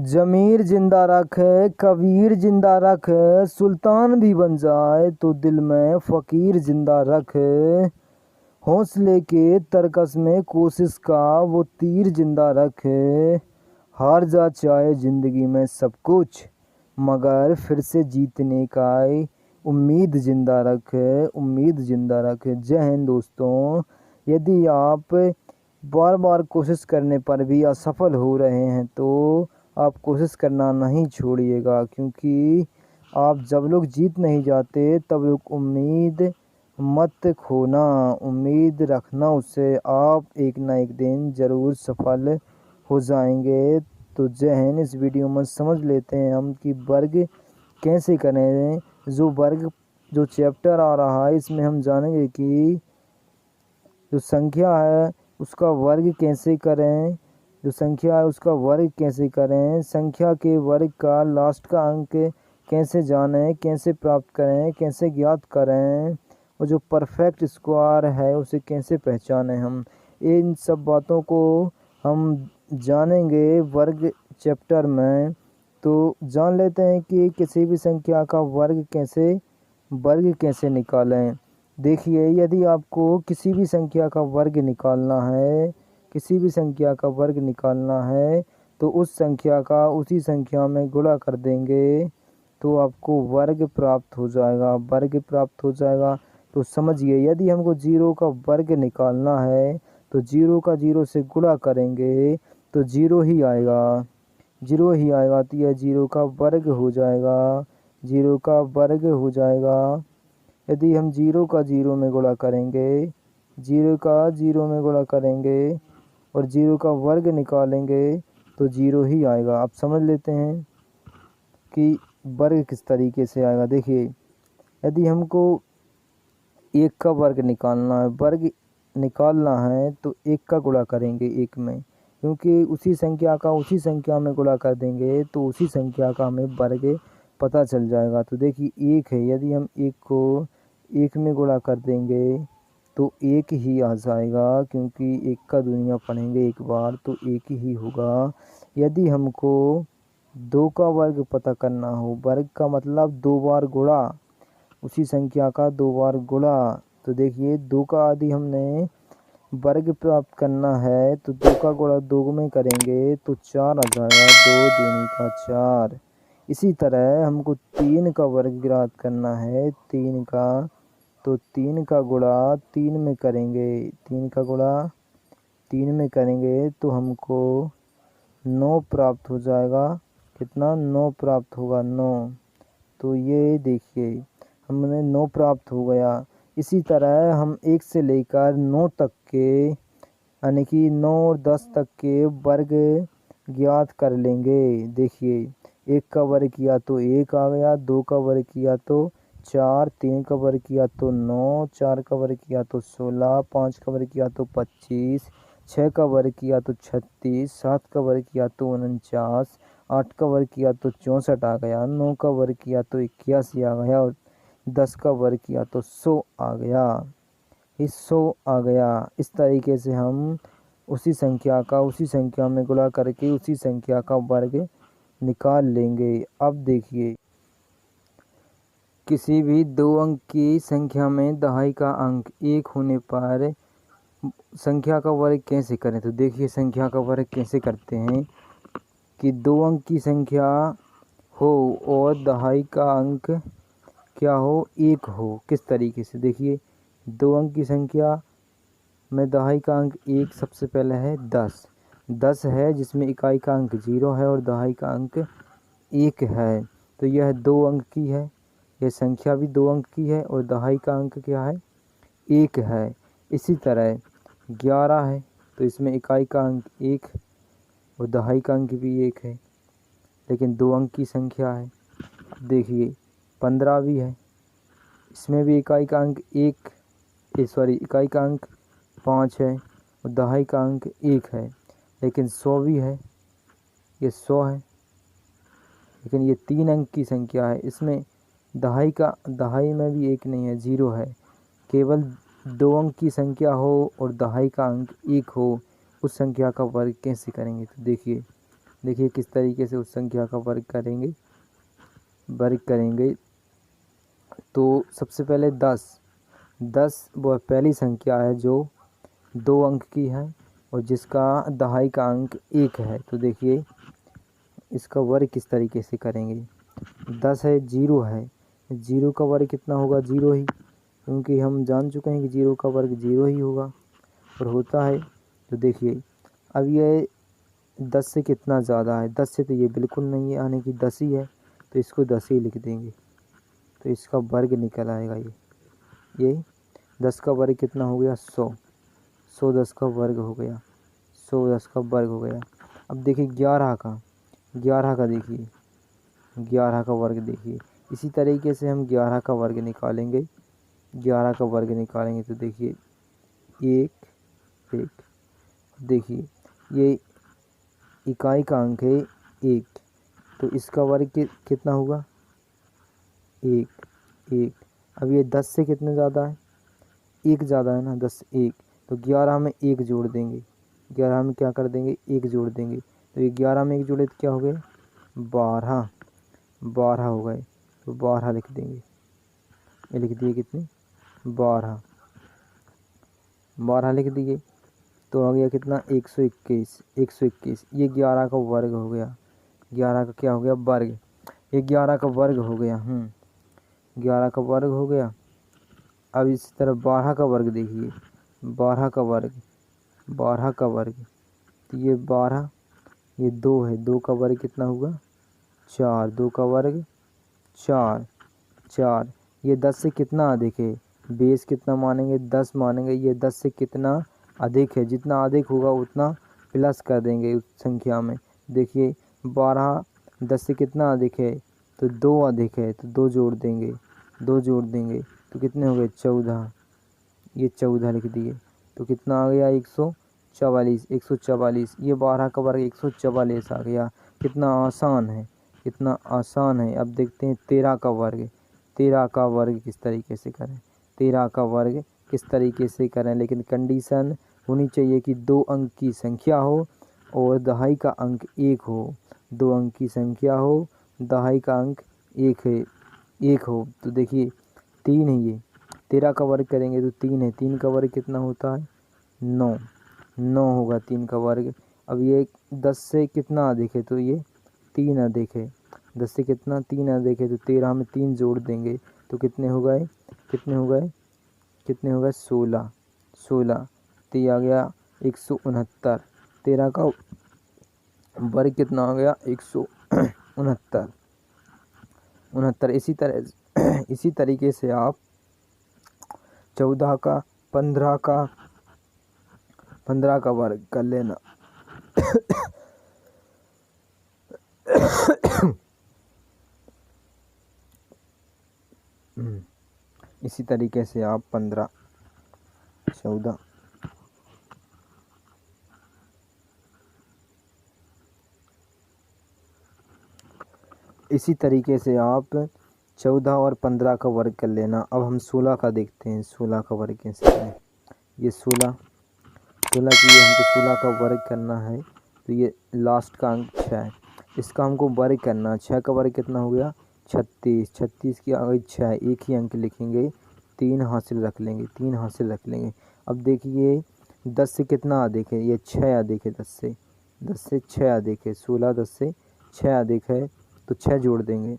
जमीर जिंदा रख, कबीर जिंदा रख, सुल्तान भी बन जाए तो दिल में फ़कीर जिंदा रख। हौसले के तरकस में कोशिश का वो तीर जिंदा रख। हार जा चाहे ज़िंदगी में सब कुछ, मगर फिर से जीतने का उम्मीद जिंदा रख, उम्मीद जिंदा रख। जय हिंद दोस्तों। यदि आप बार बार कोशिश करने पर भी असफल हो रहे हैं तो आप कोशिश करना नहीं छोड़िएगा, क्योंकि आप जब लोग जीत नहीं जाते तब लोग उम्मीद मत खोना, उम्मीद रखना उससे, आप एक ना एक दिन ज़रूर सफल हो जाएंगे। तो जय हिंद। इस वीडियो में समझ लेते हैं हम कि वर्ग कैसे करें। जो चैप्टर आ रहा है इसमें हम जानेंगे कि जो संख्या है उसका वर्ग कैसे करें, जो संख्या है उसका वर्ग कैसे करें, संख्या के वर्ग का लास्ट का अंक कैसे जानें, कैसे प्राप्त करें, कैसे ज्ञात करें, और जो परफेक्ट स्क्वायर है उसे कैसे पहचानें। हम इन सब बातों को हम जानेंगे वर्ग चैप्टर में। तो जान लेते हैं कि किसी भी संख्या का वर्ग कैसे निकालें। देखिए, यदि आपको किसी भी संख्या का वर्ग निकालना है, किसी भी संख्या का वर्ग निकालना है तो उस संख्या का उसी संख्या में गुणा कर देंगे तो आपको वर्ग प्राप्त हो जाएगा, वर्ग प्राप्त हो जाएगा। तो समझिए, यदि हमको जीरो का वर्ग निकालना है तो जीरो का जीरो से गुणा करेंगे तो जीरो ही आएगा, जीरो ही आएगा। तो यह जीरो का वर्ग हो जाएगा, जीरो का वर्ग हो जाएगा। यदि हम जीरो का जीरो में गुणा करेंगे, जीरो का जीरो में गुणा करेंगे और जीरो का वर्ग निकालेंगे तो जीरो ही आएगा। अब समझ लेते हैं कि वर्ग किस तरीके से आएगा। देखिए, यदि हमको एक का वर्ग निकालना है, वर्ग निकालना है तो एक का गुणा करेंगे एक में, क्योंकि उसी संख्या का उसी संख्या में गुणा कर देंगे तो उसी संख्या का हमें वर्ग पता चल जाएगा। तो देखिए, एक है, यदि हम एक को एक में गुणा कर देंगे तो एक ही आ जाएगा, क्योंकि एक का दुनिया पढ़ेंगे एक बार तो एक ही होगा। यदि हमको दो का वर्ग पता करना हो, वर्ग का मतलब दो बार गुणा, उसी संख्या का दो बार गुणा, तो देखिए दो का आदि हमने वर्ग प्राप्त करना है तो दो का गुणा दो में करेंगे तो चार आ जाएगा, दो दूनी का चार। इसी तरह हमको तीन का वर्ग ज्ञात करना है, तीन का, तो तीन का गुणा तीन में करेंगे, तीन का गुणा तीन में करेंगे तो हमको नौ प्राप्त हो जाएगा। कितना? नौ प्राप्त होगा, नौ। तो ये देखिए हमने नौ प्राप्त हो गया। इसी तरह हम एक से लेकर नौ तक के, यानी कि 9 और 10 तक के वर्ग ज्ञात कर लेंगे। देखिए, एक का वर्ग किया तो एक आ गया, दो का वर्ग किया तो चार, तीन का वर्ग किया तो 9, चार का वर्ग किया तो 16, पाँच का वर्ग किया तो 25, छः का वर्ग किया तो 36, सात का वर्ग किया तो 49, आठ का वर्ग किया तो 64 आ गया, नौ का वर्ग किया तो 81 आ गया और 10 का वर्ग किया तो 100 आ गया। इस 100 आ गया। इस तरीके से हम उसी संख्या का उसी संख्या में गुणा करके उसी संख्या का वर्ग निकाल लेंगे। अब देखिए, किसी भी दो अंक की संख्या में दहाई का अंक एक होने पर संख्या का वर्ग कैसे करें। तो देखिए, संख्या का वर्ग कैसे करते हैं कि दो अंक की संख्या हो और दहाई का अंक क्या हो, एक हो। किस तरीके से? देखिए, दो अंक की संख्या में दहाई का अंक एक, सबसे पहले है 10, 10 है जिसमें इकाई का अंक 0 है और दहाई का अंक 1 है, तो यह दो अंक की है। यह संख्या भी दो अंक की है और दहाई का अंक क्या है, 1 है। इसी तरह 11 है तो इसमें इकाई का अंक 1 और दहाई का अंक भी 1 है, लेकिन दो अंक की संख्या है। देखिए, 15 भी है, इसमें भी इकाई का अंक इकाई का अंक 5 है और दहाई का अंक 1 है, लेकिन 100 भी है, ये 100 है, लेकिन ये 3 अंक की संख्या है। इसमें दहाई में भी 1 नहीं है, 0 है। केवल दो अंक की संख्या हो और दहाई का अंक 1 हो, उस संख्या का वर्ग कैसे करेंगे। तो देखिए, देखिए किस तरीके से उस संख्या का वर्ग करेंगे। तो सबसे पहले 10 वह पहली संख्या है जो 2 अंक की है और जिसका दहाई का अंक 1 है। तो देखिए इसका वर्ग किस तरीके से करेंगे। 10 है, 0 है, 0 का वर्ग कितना होगा, 0 ही, क्योंकि हम जान चुके हैं कि 0 का वर्ग 0 ही होगा और होता है। तो देखिए अब ये 10 से कितना ज़्यादा है, 10 से तो ये बिल्कुल नहीं है, यानी कि 10 ही है, तो इसको 10 ही लिख देंगे। तो इसका वर्ग निकल आएगा ये 10 का वर्ग कितना हो गया, 100 10 का वर्ग हो गया, 100 10 का वर्ग हो गया। अब देखिए 11 का देखिए 11 का वर्ग देखिए, इसी तरीके से हम 11 का वर्ग निकालेंगे। 11 का वर्ग निकालेंगे तो देखिए 1 देखिए ये इकाई का अंक है 1, तो इसका वर्ग कितना होगा, 1। अब ये 10 से कितने ज़्यादा है, 1 ज़्यादा है ना, 10 1, तो 11 में 1 जोड़ देंगे। 11 में क्या कर देंगे, 1 जोड़ देंगे। तो ये 11 में 1 जोड़े तो क्या हो गए, 12 हो गए। तो 12 लिख देंगे। ये लिख दिए कितने, 12 लिख दिए। तो आ गया कितना, 121। ये 11 का वर्ग हो गया। 11 का क्या हो गया, वर्ग। ये 11 का वर्ग हो गया। 11 का वर्ग हो गया। अब इसी तरह 12 का वर्ग देखिए, 12 का वर्ग। तो ये 12, ये 2 है, 2 का वर्ग कितना हुआ, 4, 2 का वर्ग 4। ये 10 से कितना अधिक है, बेस कितना मानेंगे, 10 मानेंगे। ये 10 से कितना अधिक है, जितना अधिक होगा उतना प्लस कर देंगे उस संख्या में। देखिए 12 10 से कितना अधिक है, तो 2 अधिक है, तो 2 जोड़ देंगे। तो कितने हो गए, 14। ये 14 लिख दिए। तो कितना आ गया, 144। ये 12 का वर्ग 144 आ गया। कितना आसान है। अब देखते हैं 13 का वर्ग। 13 का वर्ग किस तरीके से करें, 13 का वर्ग किस तरीके से करें, लेकिन कंडीशन होनी चाहिए कि 2 अंक की संख्या हो और दहाई का अंक 1 हो। 2 अंक की संख्या हो, दहाई का अंक 1 हो। तो देखिए 3 है, ये 13 का वर्ग करेंगे तो 3 है, 3 का वर्ग कितना होता है, 9 होगा 3 का वर्ग। अब ये 10 से कितना अधिक है, तो ये 3 अधिक है। 10 से कितना, 3 अधिक है, तो 13 में 3 जोड़ देंगे। तो कितने हो गए, 16। तो ये आ गया 169। 13 का वर्ग कितना आ गया, 169। इसी तरीके से आप 14 का, 15 का वर्ग कर लेना। इसी तरीके से आप 15, 14, इसी तरीके से आप 14 और 15 का वर्ग कर लेना। अब हम 16 का देखते हैं, 16 का वर्ग कैसे करें। ये 16 की हमको 16 का वर्ग करना है। तो ये लास्ट का अंक 6 है, इसका हमको वर्ग करना है। 6 का वर्ग कितना हो गया, 36 की आ गई 6, एक ही अंक लिखेंगे, 3 हासिल रख लेंगे। अब देखिए 10 से कितना अधिक है, ये 6 अधिक है। 10 से 6 अधिक है। 16 10 से 6 अधिक है, तो 6 जोड़ देंगे।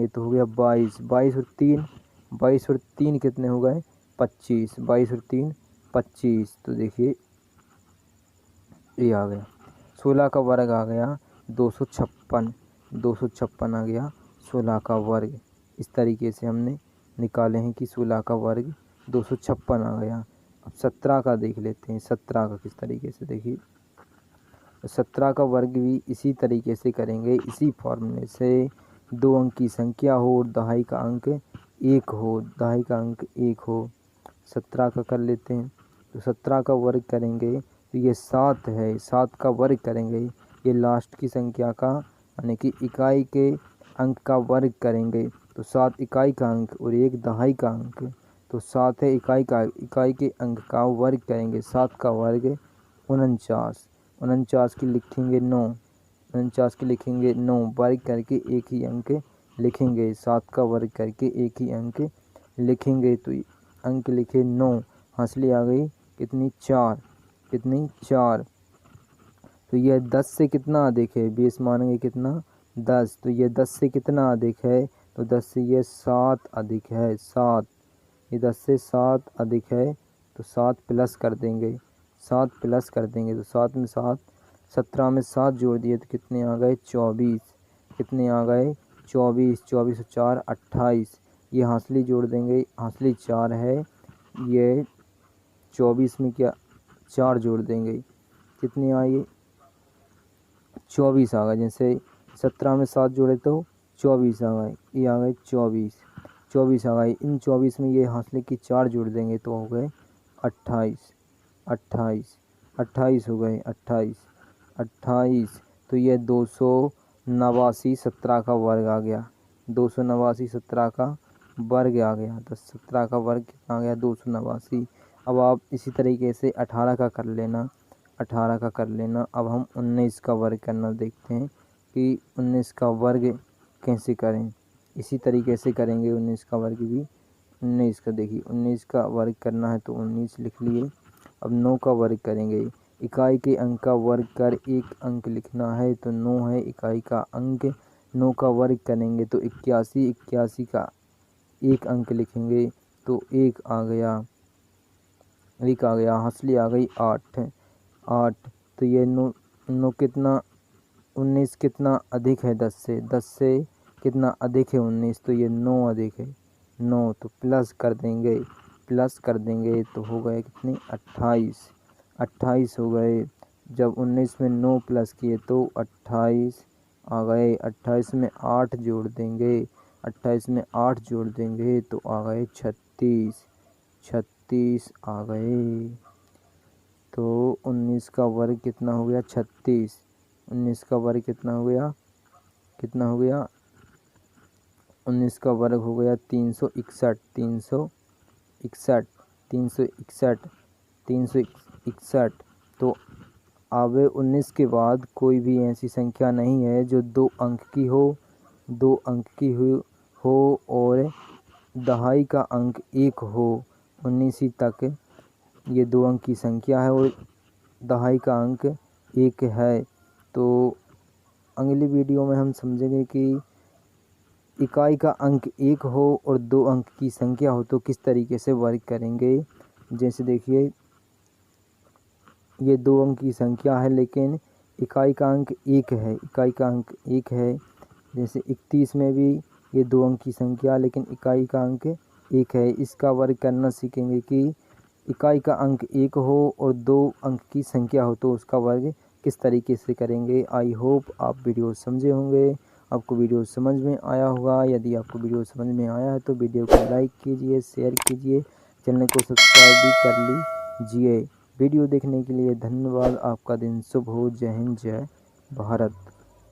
तो हो गया 22 और 3 कितने हो गए, 25। 22 और 3 25। तो देखिए ये आ गया 16 का वर्ग आ गया 256 आ गया 16 का वर्ग। इस तरीके से हमने निकाले हैं कि 16 का वर्ग 256 आ गया। अब 17 का देख लेते हैं, 17 का किस तरीके से, देखिए 17 का वर्ग भी इसी तरीके से करेंगे, इसी फॉर्मूले से। 2 अंक की संख्या हो और दहाई का अंक 1 हो। 17 का कर लेते हैं। तो 17 का वर्ग करेंगे तो ये 7 है, 7 का वर्ग करेंगे, ये लास्ट की संख्या का यानी कि इकाई के अंक का वर्ग करेंगे। तो 7 इकाई का अंक और 1 दहाई का अंक, तो 7 है इकाई के अंक का वर्ग करेंगे। 7 का वर्ग 49 की लिखेंगे 9, 49 के लिखेंगे 9, वर्ग करके एक ही अंक लिखेंगे। 7 का वर्ग करके एक ही अंक लिखेंगे, तो अंक लिखे 9, हंसली आ गई कितनी 4, कितनी 4। तो यह 10 से कितना अधिक है, बेस मानेंगे कितना 10, तो यह 10 से कितना अधिक है, तो 10 से यह 7 अधिक है, 7, ये 10 से 7 अधिक है, तो 7 प्लस कर देंगे, 7 प्लस कर देंगे, तो 7 में 7, 17 में 7 जोड़ दिए तो कितने आ गए 24, कितने आ गए 24, 24 और 4 28, ये हांसली जोड़ देंगे, हांसली 4 है, ये 24 में क्या 4 जोड़ देंगे, कितनी आई 24 आ गए। जैसे 17 में 7 जोड़े तो 24 आ गए, ये आ गए 24, 24 आ गए। इन 24 में ये हांसले की 4 जोड़ देंगे तो हो गए 28, 28, 28 हो गए, 28, 28। तो ये 289 17 का वर्ग आ गया, 289 17 का वर्ग आ गया, तो 17 का वर्ग कितना आ गया 289। अब आप इसी तरीके से 18 का कर लेना, 18 का कर लेना। अब हम 19 का वर्ग करना देखते हैं कि 19 का वर्ग कैसे करें। इसी तरीके से करेंगे 19 का वर्ग भी। 19 का देखिए, 19 का वर्ग करना है तो 19 लिख लिए। अब 9 का वर्ग करेंगे, इकाई के अंक का वर्ग कर एक अंक लिखना है, तो 9 है इकाई का अंक, 9 का वर्ग करेंगे तो 81, 81 का एक अंक लिखेंगे तो 1 आ गया, 1 आ गया, हंसली आ गई 8, 8। तो ये 9 कितना 19 कितना अधिक है 10 से, 10 से कितना अधिक है 19, तो ये 9 अधिक है 9, तो प्लस कर देंगे, प्लस कर देंगे तो हो गए कितने 28, 28 हो गए। जब 19 में 9 प्लस किए तो 28 आ गए, 28 में 8 जोड़ देंगे, 28 में 8 जोड़ देंगे तो आ गए 36, 36 आ गए। तो 19 का वर्ग कितना हो गया 36, 19 का वर्ग कितना हो गया, कितना हो गया 19 का वर्ग हो गया 361, 361, 361, 361। तो अब 19 के बाद कोई भी ऐसी संख्या नहीं है जो 2 अंक की हो, 2 अंक की हो और दहाई का अंक 1 हो। 19 ही तक ये 2 अंक की संख्या है और दहाई का अंक 1 है। तो अगली वीडियो में हम समझेंगे कि इकाई का अंक 1 हो और 2 अंक की संख्या हो तो किस तरीके से वर्ग करेंगे। जैसे देखिए, ये 2 अंक की संख्या है लेकिन इकाई का अंक 1 है, इकाई का अंक 1 है। जैसे 31 में भी ये 2 अंक की संख्या लेकिन इकाई का अंक 1 है। इसका वर्ग करना सीखेंगे कि इकाई का अंक 1 हो और 2 अंक की संख्या हो तो उसका वर्ग किस तरीके से करेंगे। आई होप आप वीडियो समझे होंगे, आपको वीडियो समझ में आया होगा। यदि आपको वीडियो समझ में आया है तो वीडियो को लाइक कीजिए, शेयर कीजिए, चैनल को सब्सक्राइब भी कर लीजिए। वीडियो देखने के लिए धन्यवाद। आपका दिन शुभ हो। जय हिंद, जय भारत।